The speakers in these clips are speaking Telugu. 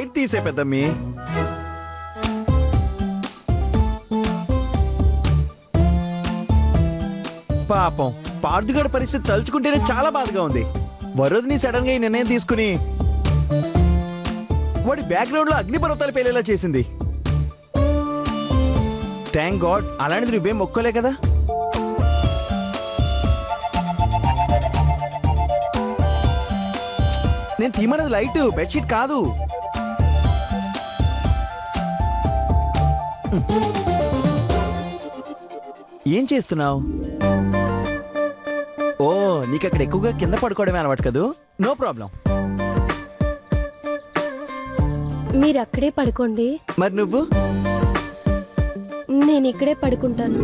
లైట్ తీసే పెద్దమ్మి. పాపం పార్థుగాడి పరిస్థితి తలుచుకుంటేనే చాలా బాధగా ఉంది. వరుదిని సడన్ గా ఈ నిర్ణయం తీసుకుని వాడి బ్యాక్గ్రౌండ్ లో అగ్నిపర్వతాలు పేలేలా చేసింది. థ్యాంక్ గాడ్ అలాంటిది నువ్వేం మొక్కలే కదా. నేను తీమన్నది లైట్, బెడ్షీట్ కాదు. ఏం చేస్తున్నావు? ఓ నీకు అక్కడ ఎక్కువగా కింద పడుకోవడమే అలవాటు కదూ. No problem. మీరు అక్కడే పడుకోండి. మరి నువ్వు? నేను ఇక్కడే పడుకుంటాను.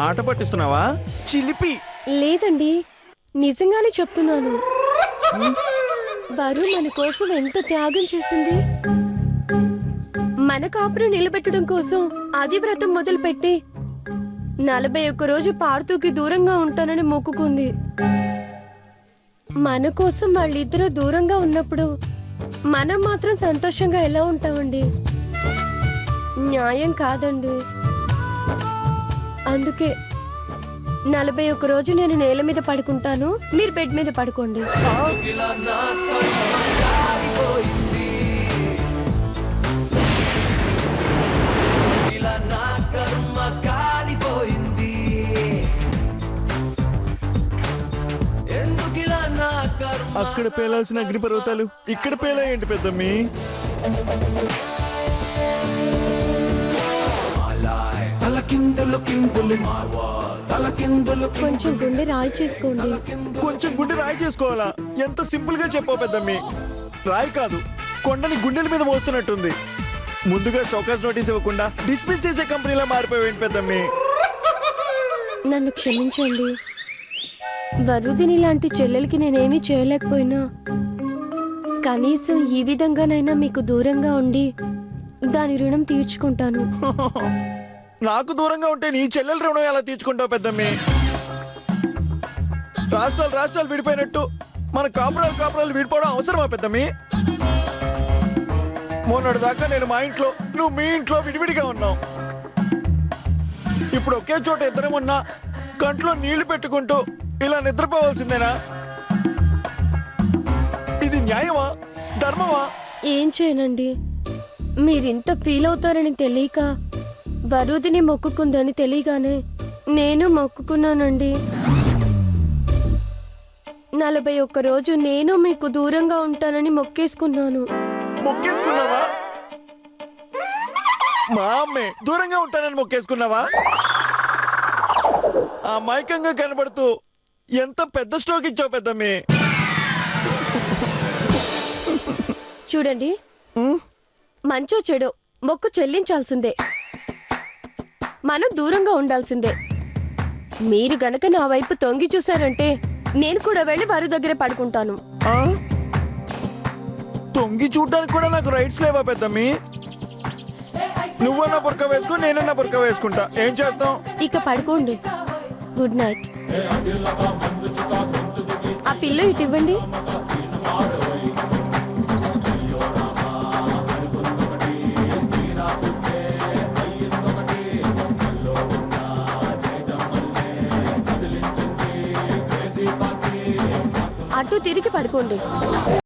ఆట పట్టిస్తున్నావా చిలిపి? లేదండి, నిజంగానే చెప్తున్నాను. వరు మన కోసం ఎంత త్యాగం చేసింది. మన కాపురం నిలబెట్టడం కోసం ఆది వ్రతం మొదలుపెట్టి 41 రోజు పార్థుకి దూరంగా ఉంటానని మొక్కుకుంది. మన కోసం వాళ్ళిద్దరూ దూరంగా ఉన్నప్పుడు మనం మాత్రం సంతోషంగా ఎలా ఉంటామండి? న్యాయం కాదండి. అందుకే 41 రోజు నేను నేల మీద పడుకుంటాను, మీరు బెడ్ మీద పడుకోండి. అక్కడ పేలాల్సిన అగ్నిపర్వతాలు ఇక్కడ పేలాయేంటి పెద్దమ్మి? కొంచెం గుండె రాయి చేసుకోండి. కొంచెం గుండె రాయి చేసుకోవాలా? ఎంత సింపుల్ గా చెప్పావు పెద్దమ్మి. రాయి కాదు, కొండని గుండెల మీద మోస్తున్నట్టుంది. ముందుగా షోకాస్ నోటీస్ ఇవ్వకుండా డిస్మిస్ చేసే కంపెనీలా మారిపోయావేంటి పెద్దమ్మి? నన్ను క్షమించండి. వరుదిని లాంటి చెల్లెలకి నేనేమీ చేయలేకపోయినా కనీసం ఈ విధంగానైనా మీకు దూరంగా ఉండి దాని రుణం తీర్చుకుంటాను. నాకు దూరంగా ఉంటే నీ చెల్లెల రుణం ఎలా తీర్చుకుంటావు పెద్దమ్మి? రాష్ట్రాలు విడిపోయినట్టు మన కాపురాలు విడిపోవడం అవసరమా పెద్దమ్మి? మొన్నటి దాకా నేను మా ఇంట్లో, నువ్వు మీ ఇంట్లో విడివిడిగా ఉన్నావు. ఇప్పుడు ఒకే చోట ఇద్దరం ఉన్నా కంట్లో నీళ్లు పెట్టుకుంటూ ఇలా నిద్రపోవాల్సిందేనా? ఇది న్యాయమా, ధర్మమా? ఏం చేయనండి, మీరింత ఫీల్ అవుతారని తెలియక, వరుదిని మొక్కుకుందని తెలియగానే నేను మొక్కుకున్నానండి. 41 రోజు నేను మీకు దూరంగా ఉంటానని మొక్కేసుకున్నాను. మొక్కేసుకున్నావా? మా అమ్మే దూరంగా ఉంటానని మొక్కేసుకున్నావా? ఆ మైకంగా కనబడుతూ ఎంత పెద్ద స్ట్రోక్ ఇచ్చావు పెద్దమ్మి. చూడండి, మంచో చెడో మొక్కు చెల్లించాల్సిందే, మనం దూరంగా ఉండాల్సిందే. మీరు గనక నా వైపు తొంగి చూశారంటే నేను కూడా వెళ్ళి వారి దగ్గరే పడుకుంటాను. తొంగి చూడడానికి కూడా నాకు రైట్స్ లేవా పెద్దమ్మి? నువ్వన్నా బుర్క వేసుకో, నేనన్నా బుర్క వేసుకుంటా. ఏం చేస్తాం? ఇక పడుకోండి. Good night. ఆ పిల్ల ఇటు ఇవ్వండి. అటు తిరిగి పడుకోండి.